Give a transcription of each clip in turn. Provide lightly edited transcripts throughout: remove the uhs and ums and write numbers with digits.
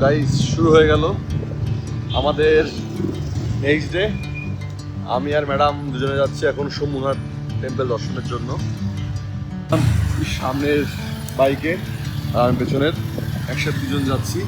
Guys, শুরু হয়ে গেল আমাদের নেক্সট ডে। আমি আর ম্যাডাম দুজনে যাচ্ছি এখন সোমনাথ টেম্পল দর্শনের জন্য। সামনের বাইকে আর পেছনের একসাথে দুজন যাচ্ছি।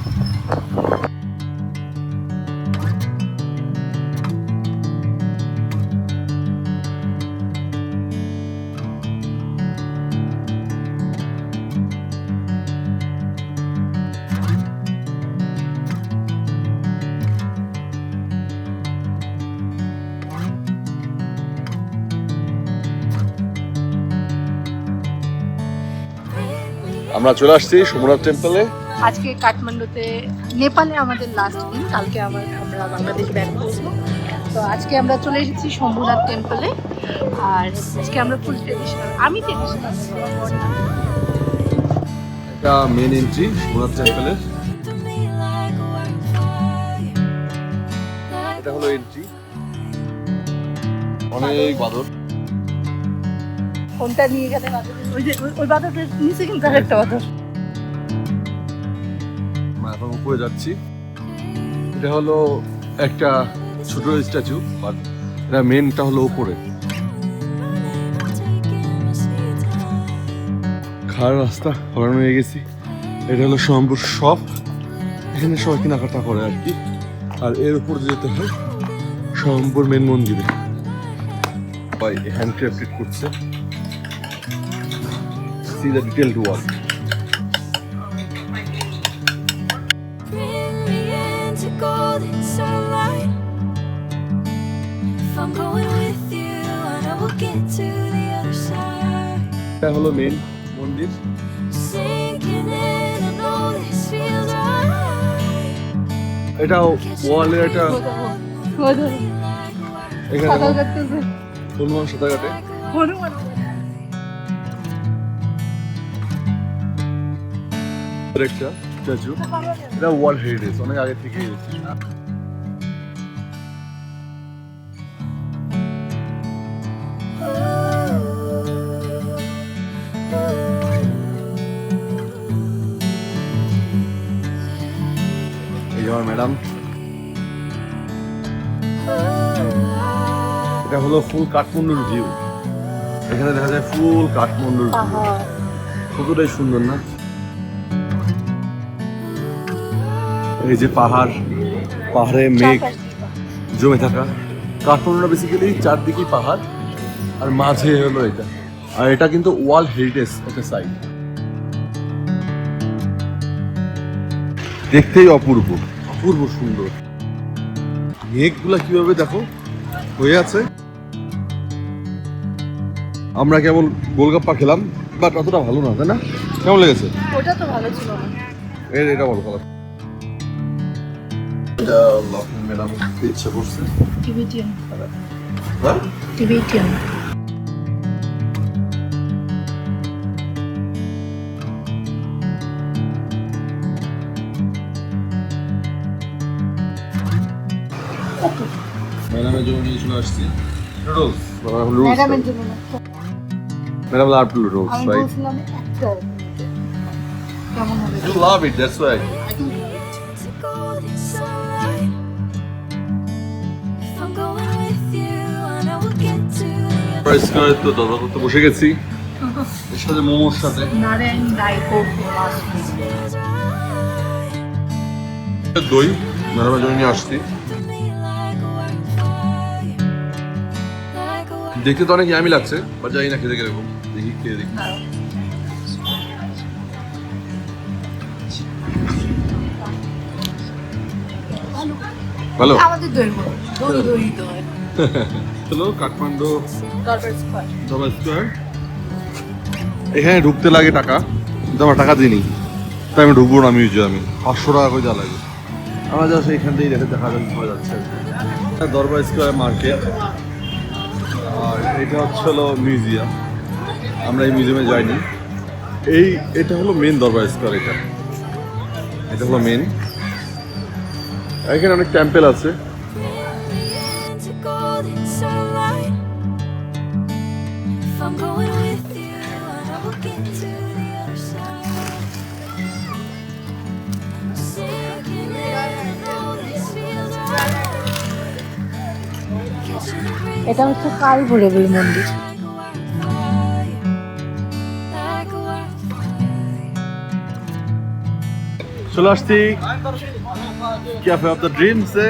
আমরা চলে আসছি সোমনাথ টেম্পলে। আজকে কাঠমান্ডুতে, নেপালে আমাদের লাস্ট দিন। কালকে আমরা বাংলাদেশ ব্যাক করবো। তো আজকে আমরা চলে এসেছি শম্ভুনাথ টেম্পলে। আর আজকে আমরা ফুল ট্রেডিশনাল, আমি ট্রেডিশনাল। এটা মেন এন্ট্রি সোমনাথ টেম্পলের। এটা হলো এন্ট্রি। অনেক বাদর। ফোনটা নিয়ে গেলে ওই বাদরটার নিচে কিন্তু আরেকটা বাদর। এখন উপরে যাচ্ছি। এটা হলো একটা ছোট স্ট্যাচু, বাট এটা মেনটা হলো উপরে। খাওয়ার রাস্তা হরানো হয়ে গেছি। এটা হলো স্বয়ম্ভূর শপ, এখানে সবাই কেনাকাটা করে আর কি। আর এর উপর যেতে হয় স্বয়ম্ভূর মেন মন্দিরে। সবাই হ্যান্ডক্রাফটেড করছে। See the detailed work. এটা হলো মেন মন্দির। এটা ওয়ালের একটা এখানে হনুমান সাঁতার কাটে। একটা স্ট্যাচু, এটা ওয়ার্ল্ড হেরিটেজ, অনেক আগে থেকেই রয়েছে। এই আমার ম্যাডাম। এটা হলো ফুল কাঠমান্ডুর ভিউ। এখানে দেখা যায় ফুল কাঠমান্ডুর ভিউ। কতটাই সুন্দর না? এই যে পাহাড়, পাহাড়ে মেঘ জমে থাকা। কাঠমান্ডুটা বেসিক্যালি চারদিকেই পাহাড় আর মাঝে হলো এটা। আর এটা কিন্তু ওয়ার্ল্ড হেরিটেজ একটা সাইট। দেখতেই অপূর্ব, অপূর্ব সুন্দর। মেঘগুলা কিভাবে দেখো হয়ে আছে। আমরা কেবল গোলগাপ্পা খেলাম, বাট অতটা ভালো না, তাই না? কেমন লেগেছে? ওটা তো ভালো ছিল না। এটা ভালো ভালো। ম্যাডাম ইচ্ছা করছে টিবেটিয়ান। টিবেটিয়ান। ম্যাডামের জন্য নিয়ে চলে আসছি নুডলস। ম্যাডামের জন্য না, ম্যাডাম লাভ নুডলস, আমি রাইট? বলছিলাম একটা কেমন হবে। You love it, that's why. Price করে তো দাদা তো বসে গেছি এর সাথে মোমোর সাথে। নারায়ণ রায়কো দই ম্যাডামের জন্য নিয়ে আসছি। দেখতে তো অনেক ইয়ামি লাগছে, বাট জানি না খেতে কিরকম। দেখি খেয়ে দেখি। ভালো। আমাদের দই দই দই চলো কাঠমান্ডু দরবার স্কয়ার। দরবার স্কয়ার। এখানে ঢুকতে লাগে টাকা, কিন্তু আমার টাকা দিইনি, তাই আমি ঢুকবো না মিউজিয়ামে। 500 টাকা করে যা লাগে। আমরা জাস্ট এখান থেকেই দেখা যাচ্ছে দরবার স্কয়ার মার্কেট। আর এটা হচ্ছে হলো মিউজিয়াম। আমরা এই মিউজিয়ামে যাইনি। এটা হলো মেন দরবার স্কয়ার। এটা হলো মেন। এখানে অনেক টেম্পল আছে। এটা হচ্ছে কাল ভৈরবের মন্দির। চলে আসছি ক্যাফে অফ দ্য ড্রিমস এ,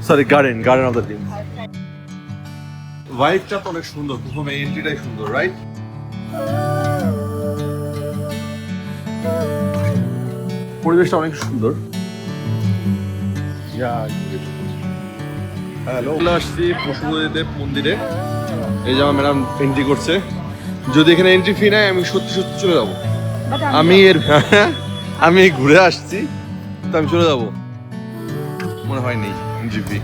sorry garden of the dreams. ভাইবটা তো অনেক সুন্দর, প্রথমে এন্ট্রিটাই সুন্দর, রাইট? পরিবেশটা অনেক সুন্দর। হ্যালো, চলে আসছি পশুপতিদেব মন্দিরে। এই যে আমার ম্যাডাম এন্ট্রি করছে। যদি এখানে এন্ট্রি ফি নেয় আমি সত্যি সত্যি চলে যাবো। আমি ঘুরে আসছি, তো আমি চলে যাবো। মনে হয় নেই এন্ট্রি ফি।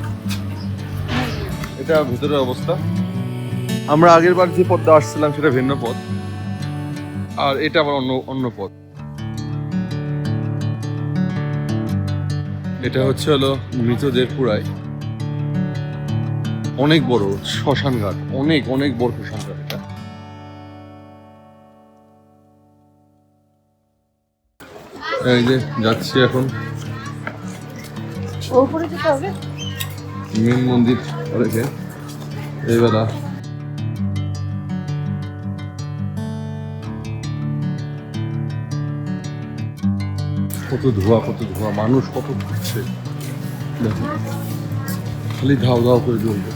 এটা ভেতরের অবস্থা। আমরা আগের বার যে পথটা আসছিলাম সেটা ভিন্ন পথ, আর এটা আবার অন্য পথ। এটা হচ্ছে হলো মৃতদের পুরায় অনেক বড় শ্মশান ঘাট, অনেক অনেক বড় শ্মশান ঘাট এটা। এই যে যাচ্ছি এখন ওপরে যেতে হবে। মেন মন্দির রেখে এইবেলা কত ধোঁয়া, মানুষ কত ঘুরছে, দেখো খালি ধাও ধাও করে জ্বলবে।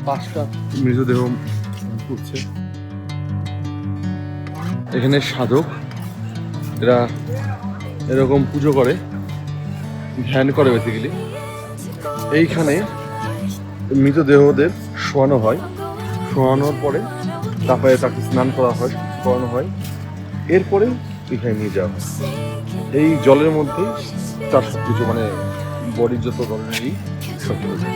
পাঁচটা মৃতদেহ ঘুরছে। এখানে সাধক, এরা এরকম পুজো করে, ধ্যান করে বেসিক্যালি। এইখানে মৃতদেহদের শোয়ানো হয়, শোয়ানোর পরে তারপরে তাকে স্নান করানো হয়, এরপরে এখানে নিয়ে যাওয়া হয়। এই জলের মধ্যেই তার সব কিছু, মানে বডির যত ধরনেরই সব কিছু।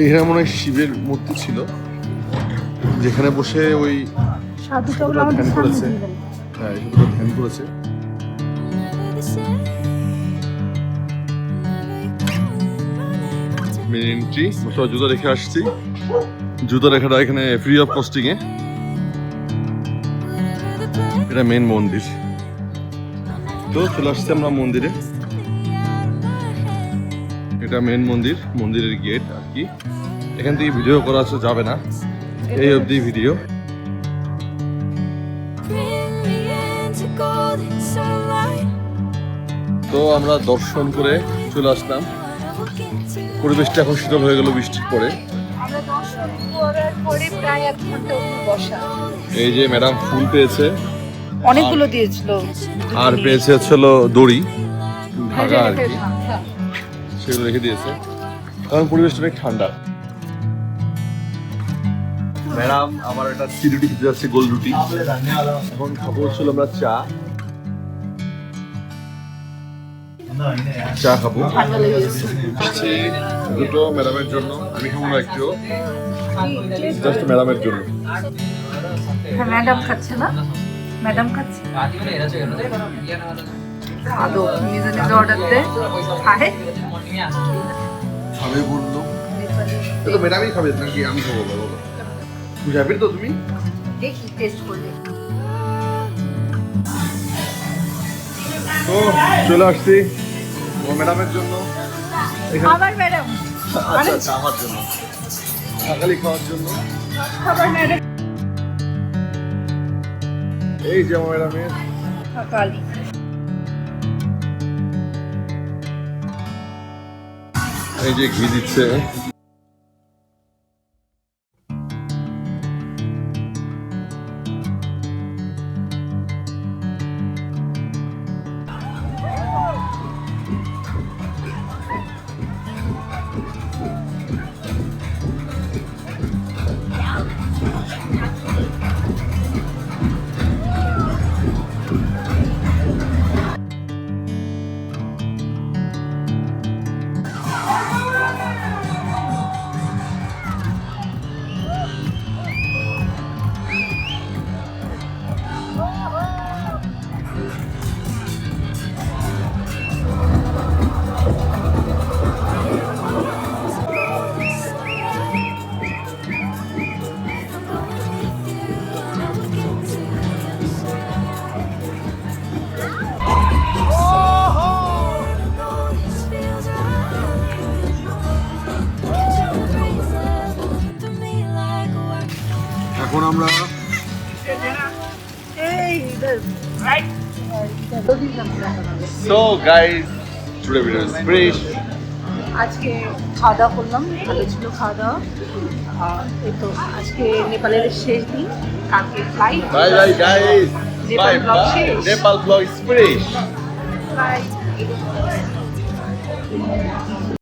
এইখানে মনে হয় শিবের মূর্তি ছিল, যেখানে বসে ওই ধ্যান করেছে। হ্যাঁ, ধ্যান করেছে। এন্ট্রি, জুতো রেখে আসছি। জুতো রেখাটা এখানে ফ্রি অফ কস্টিং এ। এটা মেন মন্দির। তো চলে আসছি আমরা মন্দিরে। এটা মেন মন্দির, মন্দিরের গেট আর কি। এখান থেকে ভিডিও করা যাবে না, এই অবধি ভিডিও। তো আমরা দর্শন করে চলে আসলাম। পরিবেশটা এখন শীতল হয়ে গেল বৃষ্টির পরে। এই যে ম্যাডাম ফুল পেয়েছে, অনেকগুলো দিয়েছিল, আর পেয়েছে হলো দড়ি, ধাগা আর কি, সেগুলো রেখে দিয়েছে। কারণ পরিবেশটা অনেক ঠান্ডা। ম্যাডাম আমার একটা রুটি খেতে যাচ্ছে, গোল রুটি। এখন খাবো হচ্ছিল আমরা চা খাবো। দুটো ম্যাডামের জন্য, আমি খাবো না একটু, জাস্ট ম্যাডামের জন্য। ম্যাডাম খাচ্ছে না, ম্যাডাম খাচ্ছে। আদৌ নিজে নিজে অর্ডার দে, খায়। খাবে বললো, তো ম্যাডামই খাবে নাকি আমি খাবো? বলো, বুঝাবি তো তুমি? দেখি টেস্ট করে। তো চলে আসছি ম্যাডামের জন্য। আবার ম্যাডাম? আচ্ছা, আমার জন্য, সকালে খাওয়ার জন্য। খাবার ম্যাডাম। এই যে আমার ম্যাডামের সকালে এই যে ঘি দিচ্ছে। এখন আমরা so guys today video is finish. আজকে খাওয়া দাওয়া করলাম, ভালো ছিল খাওয়া দাওয়া। এই তো আজকে নেপালের শেষ দিন, কালকে flight. Bye bye guys, Nepal bye vlog bye, শেষ। Nepal vlog is finish. By.